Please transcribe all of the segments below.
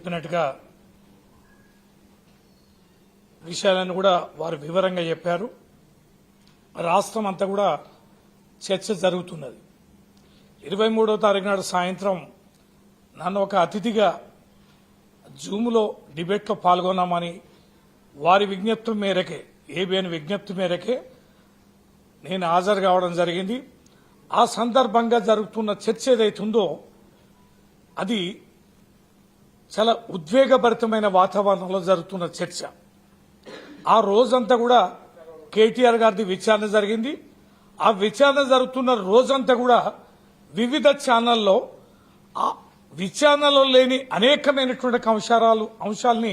చెప్పినట్టుగా విషయాలను కూడా వారు వివరంగా చెప్పారు. రాష్ట్రం అంతా కూడా చర్చ జరుగుతున్నది. 23వ తారీఖు నాడు సాయంత్రం నన్ను ఒక అతిథిగా జూమ్లో డిబేట్లో పాల్గొన్నామని వారి విజ్ఞప్తి మేరకే, ఏబిఎన్ విజ్ఞప్తి మేరకే నేను హాజరు కావడం జరిగింది. ఆ సందర్భంగా జరుగుతున్న చర్చ ఏదైతుందో అది చాలా ఉద్వేగభరితమైన వాతావరణంలో జరుగుతున్న చర్చ. ఆ రోజంతా కూడా కేటీఆర్ గారిది విచారణ జరిగింది. ఆ విచారణ జరుగుతున్న రోజంతా కూడా వివిధ ఛానల్లో ఆ విచారణలో లేని అనేకమైనటువంటి అంశాలని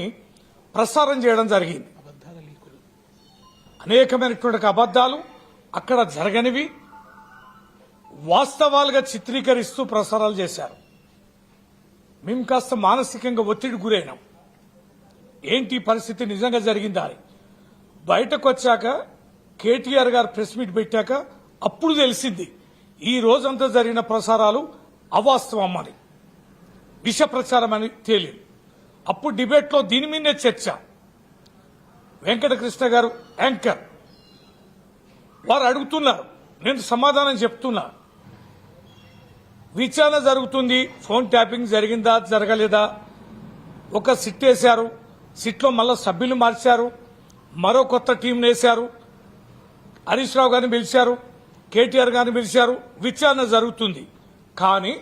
ప్రసారం చేయడం జరిగింది. అనేకమైనటువంటి అబద్దాలు అక్కడ జరగనివి వాస్తవాలుగా చిత్రీకరిస్తూ ప్రసారాలు చేశారు. మేము కాస్త మానసికంగా ఒత్తిడి గురైనాం. ఏంటి పరిస్థితి నిజంగా జరిగిందా అని బయటకు వచ్చాక కేటీఆర్ గారు ప్రెస్ మీట్ పెట్టాక అప్పుడు తెలిసింది ఈ రోజంతా జరిగిన ప్రసారాలు అవాస్తవం అని, విష ప్రచారం అని తేలింది. అప్పుడు డిబేట్లో దీని మీదే చర్చ. వెంకటకృష్ణ గారు యాంకర్, వారు అడుగుతున్నారు, నేను సమాధానం చెప్తున్నా. విచారణ జరుగుతుంది, ఫోన్ ట్యాపింగ్ జరిగిందా జరగలేదా, ఒక సిట్ వేశారు, సిట్లో మళ్ళా సభ్యులు మార్చారు, మరో కొత్త టీం వేశారు, హరీష్ రావు గారిని పిలిచారు, కేటీఆర్ గారిని పిలిచారు, విచారణ జరుగుతుంది. కానీ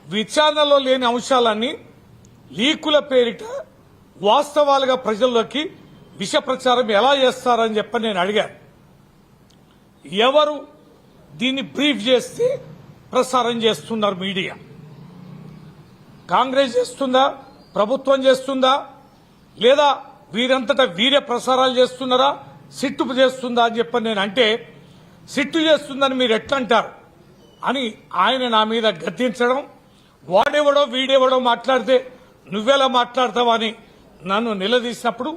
విచారణలో లేని అంశాలన్నీ లీకుల పేరిట వాస్తవాలుగా ప్రజల్లోకి విష ప్రచారం ఎలా చేస్తారని చెప్పని నేను అడిగాను. ఎవరు దీన్ని బ్రీఫ్ చేస్తే ప్రసారం చేస్తున్నారు మీడియా? కాంగ్రెస్ చేస్తుందా, ప్రభుత్వం చేస్తుందా, లేదా వీరంతటా వీరే ప్రసారాలు చేస్తున్నారా, సిట్టు చేస్తుందా అని చెప్పని నేను అంటే సిట్టు చేస్తుందని మీరు ఎట్లా అంటారు అని ఆయన నా మీద గద్దించడం, వాడెవడో వీడెవడో మాట్లాడితే నువ్వెలా మాట్లాడతావని నన్ను నిలదీసినప్పుడు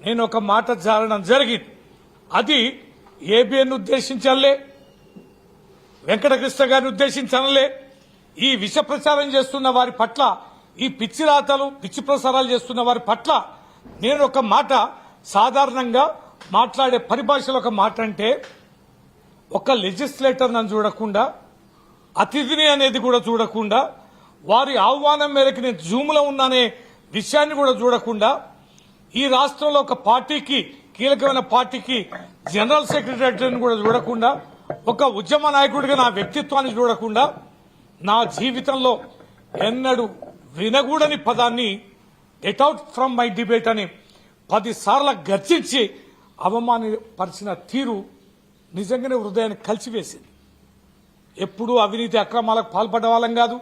నేను ఒక మాట జారడం జరిగింది. అది ఏబిఎన్ ఉద్దేశించాలే, వెంకటకృష్ణ గారిని ఉద్దేశించనలే. ఈ విష ప్రచారం చేస్తున్న వారి పట్ల, ఈ పిచ్చి రాతలు పిచ్చి ప్రసారాలు చేస్తున్న వారి పట్ల నేను ఒక మాట సాధారణంగా మాట్లాడే పరిభాషలో ఒక మాట అంటే, ఒక లెజిస్లేటర్ నన్ను చూడకుండా, అతిథిని అనేది కూడా చూడకుండా, వారి ఆహ్వానం మేరకు నేను జూమ్లో ఉన్నానే విషయాన్ని కూడా చూడకుండా, ఈ రాష్ట్రంలో ఒక పార్టీకి, కీలకమైన పార్టీకి జనరల్ సెక్రటరీని కూడా చూడకుండా, ఒక ఉద్యమ నాయకుడిగా నా వ్యక్తిత్వాన్ని చూడకుండా, నా జీవితంలో ఎన్నడూ వినగూడని పదాన్ని get out from my debate అని 10 సార్లు గర్జించి అవమానపరిచిన తీరు నిజంగానే హృదయాన్ని కలిసివేసింది. ఎప్పుడూ అవినీతి అక్రమాలకు పాల్పడ్డ వాళ్ళం కాదు.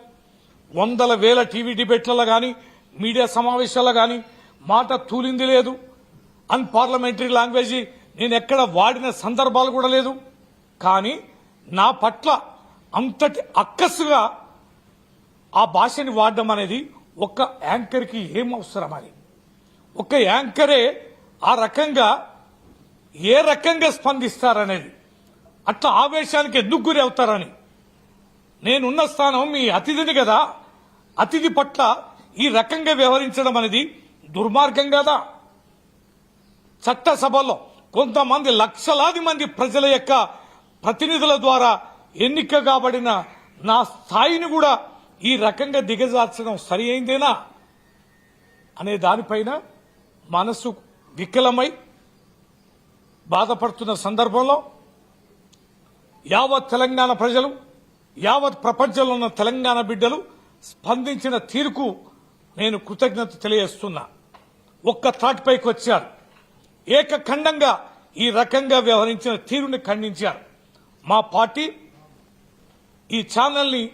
వందల వేల టీవీ డిబేట్లలో కానీ మీడియా సమావేశాల్లో కానీ మాట తూలింది లేదు. అన్పార్లమెంటరీ లాంగ్వేజ్ నేను ఎక్కడ వాడిన సందర్భాలు కూడా లేదు. కానీ నా పట్ల అంతటి అక్కసుగా ఆ భాషని వాడడం అనేది ఒక యాంకర్కి ఏం అవసరమని, ఒక యాంకరే ఆ రకంగా ఏ రకంగా స్పందిస్తారనేది, అట్లా ఆవేశానికి ఎందుకు గురి అవుతారని. నేనున్న స్థానం మీ అతిథిని కదా, అతిథి పట్ల ఈ రకంగా వ్యవహరించడం అనేది దుర్మార్గం కదా. చట్టసభలో కొంతమంది లక్షలాది మంది ప్రజల యొక్క ప్రతినిధుల ద్వారా ఎన్నిక కాబడిన నా స్థాయిని కూడా ఈ రకంగా దిగజార్చడం సరి అయిందేనా అనే దానిపైన మనసు వికలమై బాధపడుతున్న సందర్భంలో యావత్ తెలంగాణ ప్రజలు, యావత్ ప్రపంచంలో ఉన్న తెలంగాణ బిడ్డలు స్పందించిన తీరుకు నేను కృతజ్ఞత తెలియజేస్తున్నా. ఒక్క తాటిపైకి వచ్చారు, ఏకఖండంగా ఈ రకంగా వ్యవహరించిన తీరుని ఖండించారు. మా పార్టీ ఈ ఛానల్ని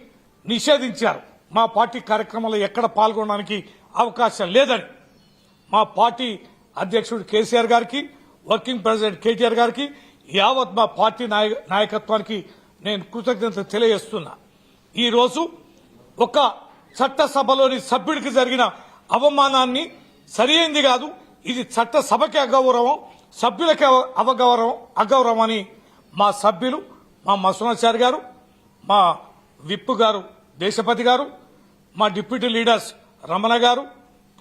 నిషేధించారు. మా పార్టీ కార్యక్రమంలో ఎక్కడ పాల్గొనడానికి అవకాశం లేదని మా పార్టీ అధ్యక్షుడు కేసీఆర్ గారికి, వర్కింగ్ ప్రెసిడెంట్ కేటీఆర్ గారికి, యావత్ మా పార్టీ నాయకత్వానికి నేను కృతజ్ఞత తెలియజేస్తున్నా. ఈరోజు ఒక చట్టసభలోని సభ్యుడికి జరిగిన అవమానాన్ని సరియైంది కాదు, ఇది చట్టసభకి అగౌరవం, సభ్యులకి అగౌరవం అని మా సభ్యులు, మా మసూనాచారి గారు, మా విప్ గారు దేశపతి గారు, మా డిప్యూటీ లీడర్స్ రమణ గారు,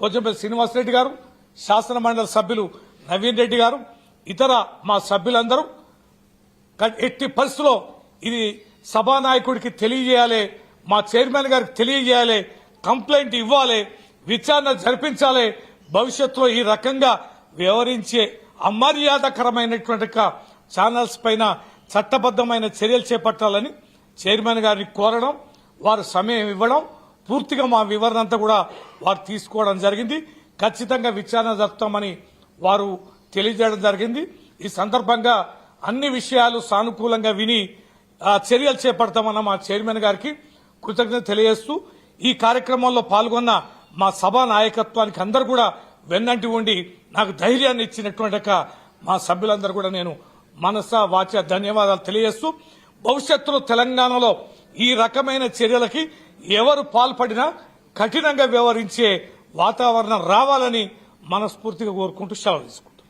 పోచంపల్లి శ్రీనివాసరెడ్డి గారు, శాసన మండలి సభ్యులు నవీన్ రెడ్డి గారు, ఇతర మా సభ్యులందరూ ఎట్టి పరిస్థితుల్లో ఇది సభానాయకుడికి తెలియజేయాలి, మా చైర్మన్ గారికి తెలియజేయాలి, కంప్లైంట్ ఇవ్వాలి, విచారణ జరిపించాలి. భవిష్యత్తులో ఈ రకంగా వ్యవహరించే అమర్యాదకరమైనటువంటి ఛానల్స్ పైన చట్టబద్దమైన చర్యలు చేపట్టాలని చైర్మన్ గారిని కోరడం, వారు సమయం ఇవ్వడం, పూర్తిగా మా వివరణ అంతా కూడా వారు తీసుకోవడం జరిగింది. ఖచ్చితంగా విచారణ జరుపుతామని వారు తెలియజేయడం జరిగింది. ఈ సందర్భంగా అన్ని విషయాలు సానుకూలంగా విని చర్యలు చేపడతామన్న మా చైర్మన్ గారికి కృతజ్ఞత తెలియజేస్తూ ఈ కార్యక్రమంలో పాల్గొన్న మా సభా నాయకత్వానికి అందరూ కూడా వెన్నంటి ఉండి నాకు ధైర్యాన్ని ఇచ్చినటువంటి మా సభ్యులందరూ కూడా నేను మనస వాచ ధన్యవాదాలు తెలియజేస్తూ భవిష్యత్తులో తెలంగాణలో ఈ రకమైన చర్యలకి ఎవరు పాల్పడినా కఠినంగా వ్యవహరించే వాతావరణం రావాలని మనస్ఫూర్తిగా కోరుకుంటూ సెలవు తీసుకుంటాం.